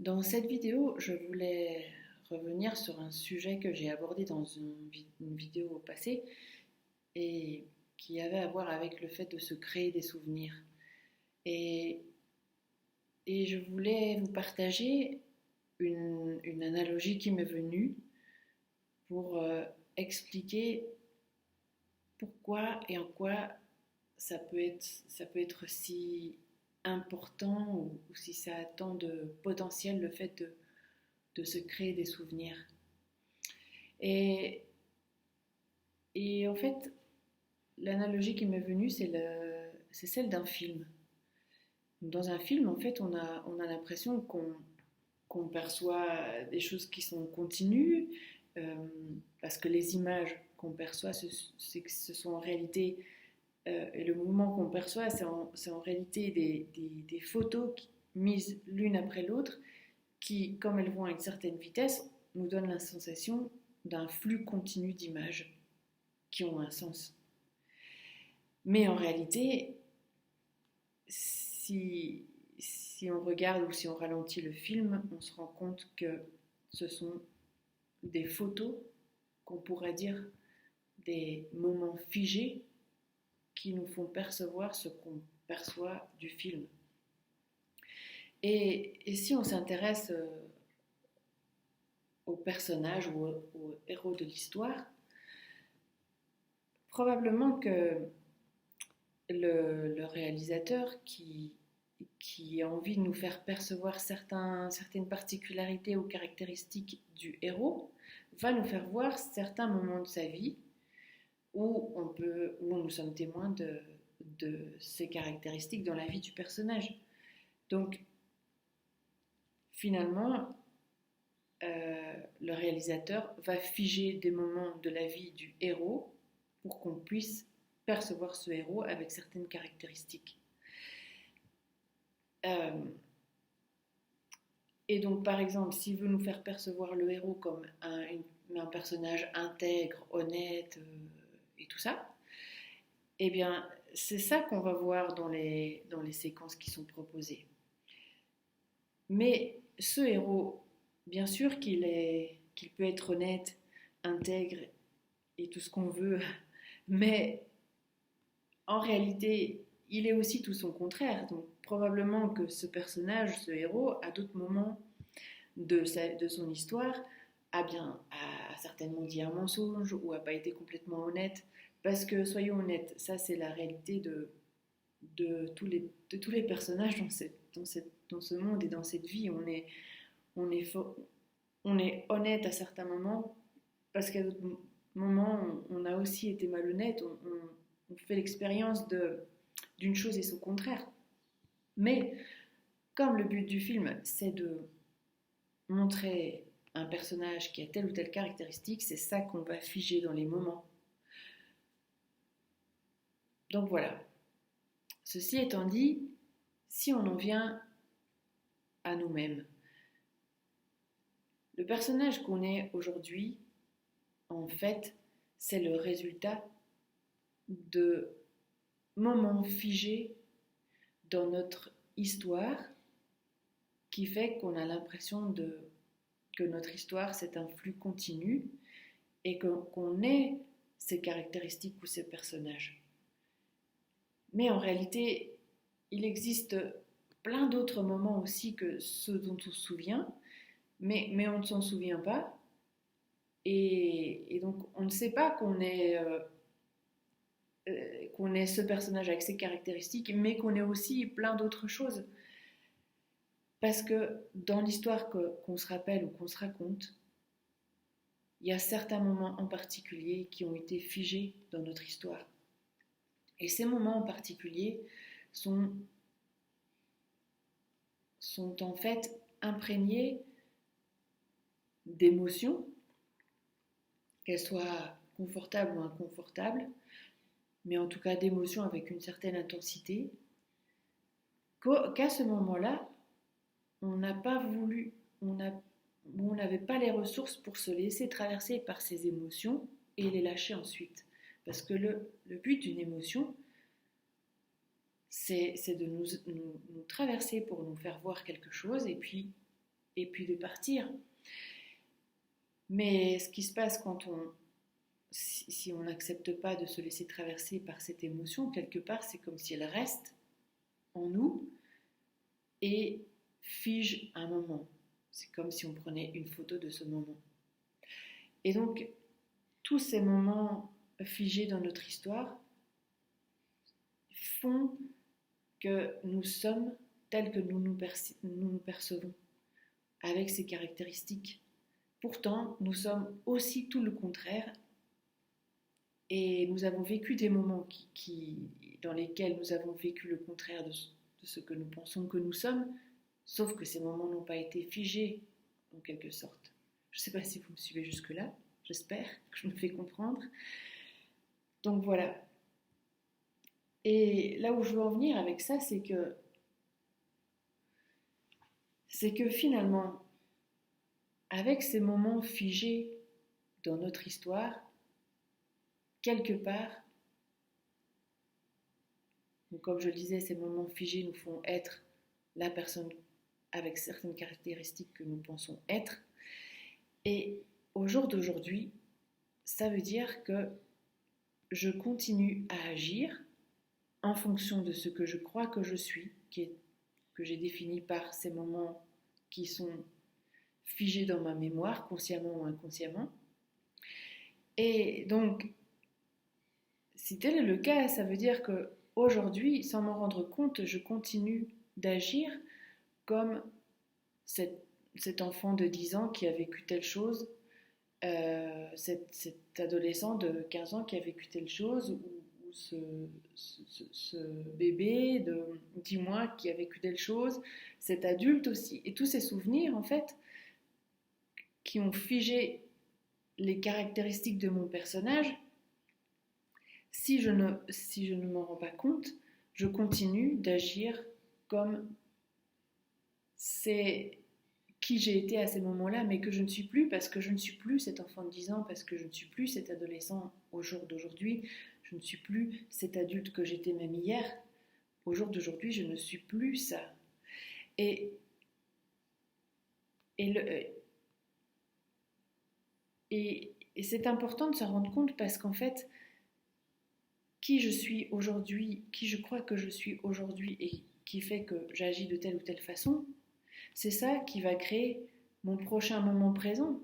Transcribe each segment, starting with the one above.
Dans cette vidéo, je voulais revenir sur un sujet que j'ai abordé dans une vidéo passée et qui avait à voir avec le fait de se créer des souvenirs. Et, et je voulais vous partager une analogie qui m'est venue pour expliquer pourquoi et en quoi ça peut être si important ou si ça a tant de potentiel le fait de se créer des souvenirs. Et, et en fait, l'analogie qui m'est venue, c'est celle d'un film. Dans un film, en fait, on a l'impression qu'on perçoit des choses qui sont continues, euh, parce que les images qu'on perçoit, ce sont en réalité, et le mouvement qu'on perçoit, c'est en réalité des photos mises l'une après l'autre, qui, comme elles vont à une certaine vitesse, nous donnent la sensation d'un flux continu d'images qui ont un sens. Mais en réalité, si on regarde ou si on ralentit le film, on se rend compte que ce sont des photos, qu'on pourrait dire des moments figés qui nous font percevoir ce qu'on perçoit du film. Et si on s'intéresse aux personnages ou aux héros de l'histoire, probablement que le réalisateur qui a envie de nous faire percevoir certaines particularités ou caractéristiques du héros va nous faire voir certains moments de sa vie où nous sommes témoins de ces caractéristiques dans la vie du personnage. Donc finalement, le réalisateur va figer des moments de la vie du héros pour qu'on puisse percevoir ce héros avec certaines caractéristiques. Euh, et donc, par exemple, s'il veut nous faire percevoir le héros comme un personnage intègre, honnête et tout ça, eh bien, c'est ça qu'on va voir dans les séquences qui sont proposées. Mais ce héros, bien sûr qu'il peut être honnête, intègre et tout ce qu'on veut, mais en réalité, il est aussi tout son contraire. Donc probablement que ce personnage, ce héros, à d'autres moments de son histoire, a certainement dit un mensonge ou a pas été complètement honnête. Parce que, soyons honnêtes, ça c'est la réalité de tous les personnages dans ce monde et dans cette vie. On est, on est honnête à certains moments parce qu'à d'autres moments, on a aussi été malhonnête. On fait l'expérience d'une chose et son contraire. Mais comme le but du film, c'est de montrer un personnage qui a telle ou telle caractéristique, c'est ça qu'on va figer dans les moments. Donc voilà. Ceci étant dit, si on en vient à nous-mêmes, le personnage qu'on est aujourd'hui, en fait, c'est le résultat de moments figés dans notre histoire qui fait qu'on a l'impression que notre histoire c'est un flux continu et qu'on ait ces caractéristiques ou ces personnages. Mais en réalité, il existe plein d'autres moments aussi que ceux dont on se souvient, mais on ne s'en souvient pas. Et donc on ne sait pas qu'on est ce personnage avec ses caractéristiques, mais qu'on est aussi plein d'autres choses. Parce que dans l'histoire qu'on se rappelle ou qu'on se raconte, il y a certains moments en particulier qui ont été figés dans notre histoire. Et ces moments en particulier sont, sont en fait imprégnés d'émotions, qu'elles soient confortables ou inconfortables, mais en tout cas d'émotions avec une certaine intensité, qu'à ce moment-là, on n'a pas voulu, on n'avait pas les ressources pour se laisser traverser par ces émotions et les lâcher ensuite. Parce que le but d'une émotion, c'est de nous traverser pour nous faire voir quelque chose et puis et puis de partir. Mais ce qui se passe si on n'accepte pas de se laisser traverser par cette émotion, quelque part, c'est comme si elle reste en nous et fige un moment. C'est comme si on prenait une photo de ce moment. Et donc, tous ces moments figés dans notre histoire font que nous sommes tels que nous nous percevons, avec ces caractéristiques. Pourtant, nous sommes aussi tout le contraire et nous avons vécu des moments dans lesquels nous avons vécu le contraire de ce que nous pensons que nous sommes, sauf que ces moments n'ont pas été figés en quelque sorte. Je ne sais pas si vous me suivez jusque-là, j'espère que je me fais comprendre. Donc voilà. Et là où je veux en venir avec ça, c'est que finalement, avec ces moments figés dans notre histoire, quelque part, comme je le disais, ces moments figés nous font être la personne avec certaines caractéristiques que nous pensons être. Et au jour d'aujourd'hui, ça veut dire que je continue à agir en fonction de ce que je crois que je suis, que j'ai défini par ces moments qui sont figés dans ma mémoire, consciemment ou inconsciemment. Et donc, si tel est le cas, ça veut dire que aujourd'hui, sans m'en rendre compte, je continue d'agir comme cet enfant de 10 ans qui a vécu telle chose, cet adolescent de 15 ans qui a vécu telle chose, ou ce bébé de 10 mois qui a vécu telle chose, cet adulte aussi. Et tous ces souvenirs, en fait, qui ont figé les caractéristiques de mon personnage, si je ne m'en rends pas compte, je continue d'agir comme c'est qui j'ai été à ces moments-là, mais que je ne suis plus, parce que je ne suis plus cet enfant de 10 ans, parce que je ne suis plus cet adolescent au jour d'aujourd'hui, je ne suis plus cet adulte que j'étais même hier. Au jour d'aujourd'hui, je ne suis plus ça. Et, et, le, et c'est important de se rendre compte parce qu'en fait, qui je suis aujourd'hui, qui je crois que je suis aujourd'hui et qui fait que j'agis de telle ou telle façon, c'est ça qui va créer mon prochain moment présent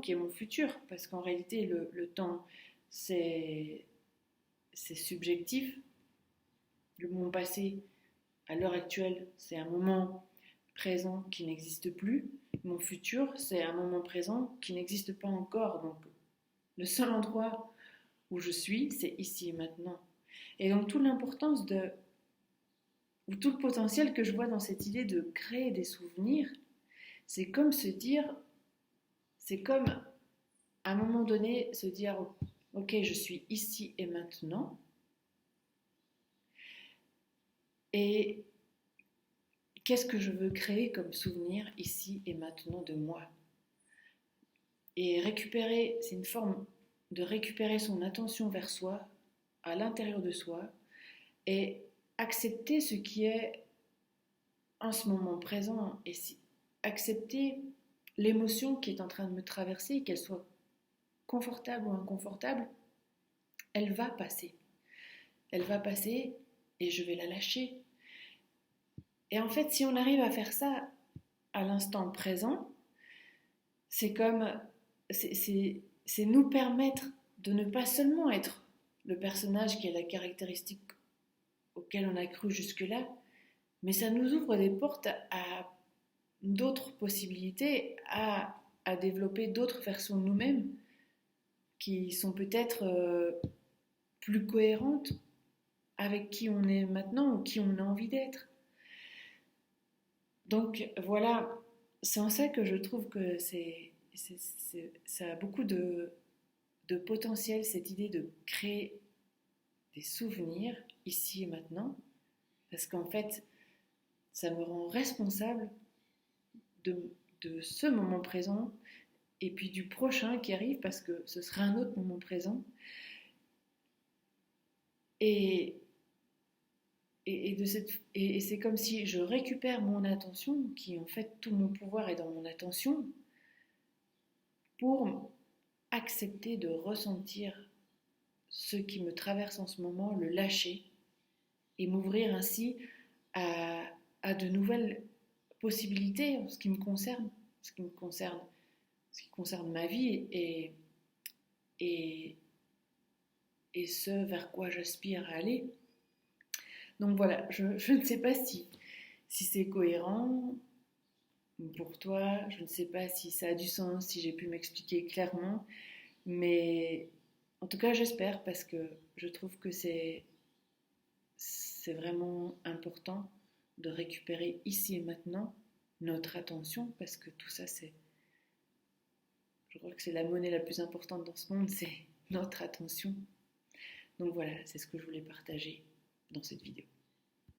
qui est mon futur, parce qu'en réalité le temps c'est subjectif. Le moment passé à l'heure actuelle c'est un moment présent qui n'existe plus, mon futur c'est un moment présent qui n'existe pas encore, donc le seul endroit où je suis c'est ici et maintenant. Et donc toute l'importance ou tout le potentiel que je vois dans cette idée de créer des souvenirs, c'est comme se dire, c'est comme à un moment donné se dire, ok, je suis ici et maintenant, et qu'est-ce que je veux créer comme souvenir ici et maintenant de moi? Et récupérer, c'est une forme de récupérer son attention vers soi, à l'intérieur de soi, et accepter ce qui est en ce moment présent, et accepter l'émotion qui est en train de me traverser, qu'elle soit confortable ou inconfortable, elle va passer. Elle va passer et je vais la lâcher. Et en fait, si on arrive à faire ça à l'instant présent, c'est nous permettre de ne pas seulement être le personnage qui a la caractéristique auquel on a cru jusque-là, mais ça nous ouvre des portes à d'autres possibilités, à développer d'autres versions de nous-mêmes qui sont peut-être plus cohérentes avec qui on est maintenant ou qui on a envie d'être. Donc voilà, c'est en ça que je trouve que ça a beaucoup de potentiel, cette idée de créer des souvenirs ici et maintenant, parce qu'en fait, ça me rend responsable de ce moment présent et puis du prochain qui arrive, parce que ce sera un autre moment présent. Et et c'est comme si je récupère mon attention, qui en fait tout mon pouvoir est dans mon attention, pour accepter de ressentir ce qui me traverse en ce moment, le lâcher et m'ouvrir ainsi à, à de nouvelles possibilités en ce qui me concerne, ce qui me concerne, ce qui concerne ma vie et, et ce vers quoi j'aspire à aller. Donc voilà, je ne sais pas si c'est cohérent pour toi, je ne sais pas si ça a du sens, si j'ai pu m'expliquer clairement, mais en tout cas j'espère parce que je trouve que c'est vraiment important de récupérer ici et maintenant notre attention parce que tout ça je crois que c'est la monnaie la plus importante dans ce monde, c'est notre attention. Donc voilà, c'est ce que je voulais partager dans cette vidéo.